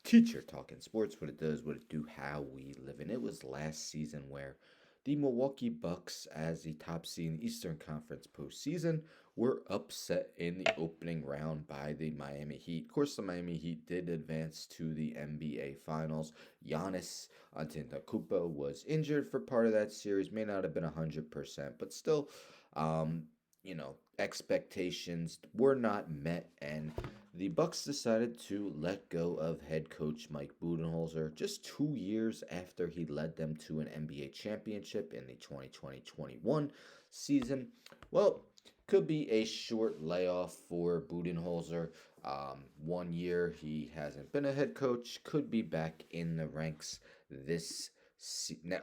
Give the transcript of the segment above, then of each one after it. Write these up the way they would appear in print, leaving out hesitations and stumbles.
Teacher talking sports, what it does, what it do, how we live. And it was last season where the Milwaukee Bucks, as the top seed in the Eastern Conference postseason, were upset in the opening round by the Miami Heat. Of course, the Miami Heat did advance to the NBA Finals. Giannis Antetokounmpo was injured for part of that series, may not have been 100%, but still, um, expectations were not met, and the Bucks decided to let go of head coach Mike Budenholzer just 2 years after he led them to an NBA championship in the 2020-21 season. Well, could be a short layoff for Budenholzer. 1 year he hasn't been a head coach. Could be back in the ranks this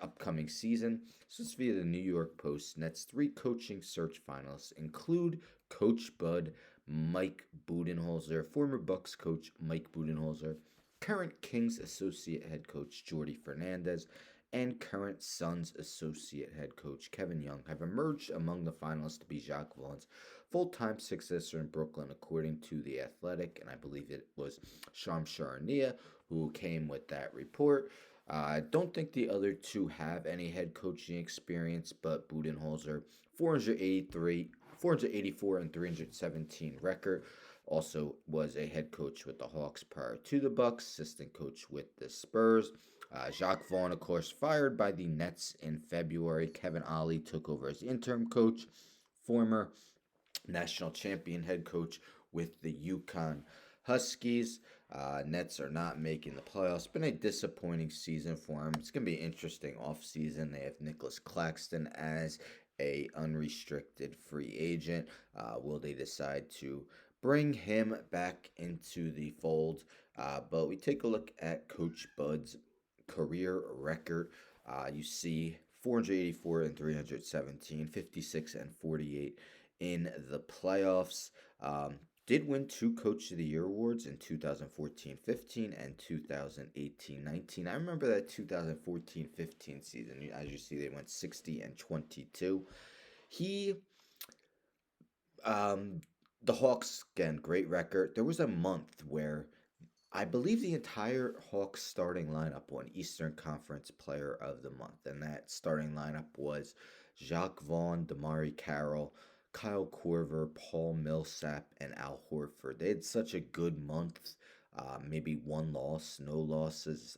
upcoming season. So it's via the New York Post. Nets' three coaching search finalists include Coach Bud, Mike Budenholzer, former Bucks coach Mike Budenholzer, current Kings associate head coach Jordy Fernandez, and current Suns associate head coach Kevin Young have emerged among the finalists to be Jacques Vaughn's full-time successor in Brooklyn, according to The Athletic, and I believe it was Charania who came with that report. I don't think the other two have any head coaching experience, but Budenholzer, 484 and 317 record. Also was a head coach with the Hawks prior to the Bucks, assistant coach with the Spurs. Jacques Vaughn, of course, fired by the Nets in February. Kevin Ollie took over as interim coach. Former national champion head coach with the Yukon Huskies. Nets are not making the playoffs. Been a disappointing season for them. It's going to be an interesting offseason. They have Nicholas Claxton as a unrestricted free agent. Will they decide to bring him back into the fold? But we take a look at Coach Bud's career record. You see 484 and 317, 56 and 48 in the playoffs. Did win two Coach of the Year awards in 2014-15 and 2018-19. I remember that 2014-15 season. As you see, they went 60 and 22. He, um, the Hawks, again, great record. There was a month where I believe the entire Hawks starting lineup won Eastern Conference Player of the Month, and that starting lineup was Jacques Vaughn, Damari Carroll, Kyle Korver, Paul Millsap, and Al Horford. They had such a good month. Maybe one loss, no losses.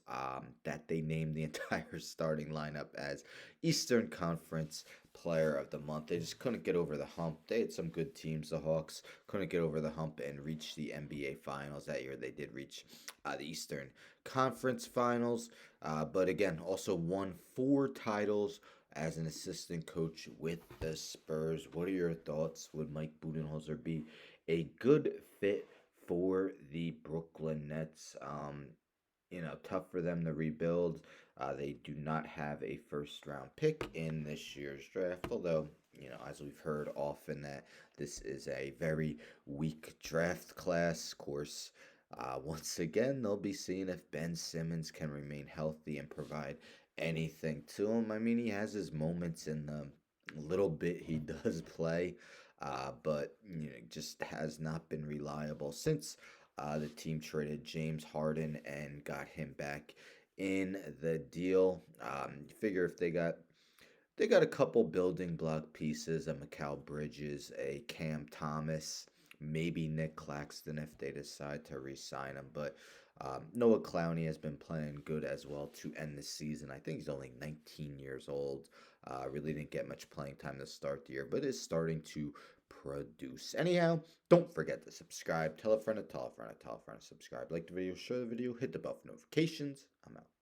That they named the entire starting lineup as Eastern Conference Player of the Month. They just couldn't get over the hump. They had some good teams. The Hawks couldn't get over the hump and reach the NBA Finals that year. They did reach the Eastern Conference Finals, but again, also won four titles as an assistant coach with the Spurs. What are your thoughts? Would Mike Budenholzer be a good fit for the Brooklyn Nets? Tough for them to rebuild. They do not have a first round pick in this year's draft, although, as we've heard often, that this is a very weak draft class. Of course, once again, they'll be seeing if Ben Simmons can remain healthy and provide anything to him. I mean, he has his moments in the little bit he does play, but just has not been reliable since the team traded James Harden and got him back in the deal. You figure if they got a couple building block pieces, a Mikal Bridges, a Cam Thomas, maybe Nick Claxton if they decide to re-sign him. But Noah Clowney has been playing good as well to end the season. I think he's only 19 years old. Really didn't get much playing time to start the year, but is starting to produce. Anyhow, don't forget to subscribe. Tell a friend to tell a friend to tell a friend to subscribe. Like the video, share the video, hit the bell for notifications. I'm out.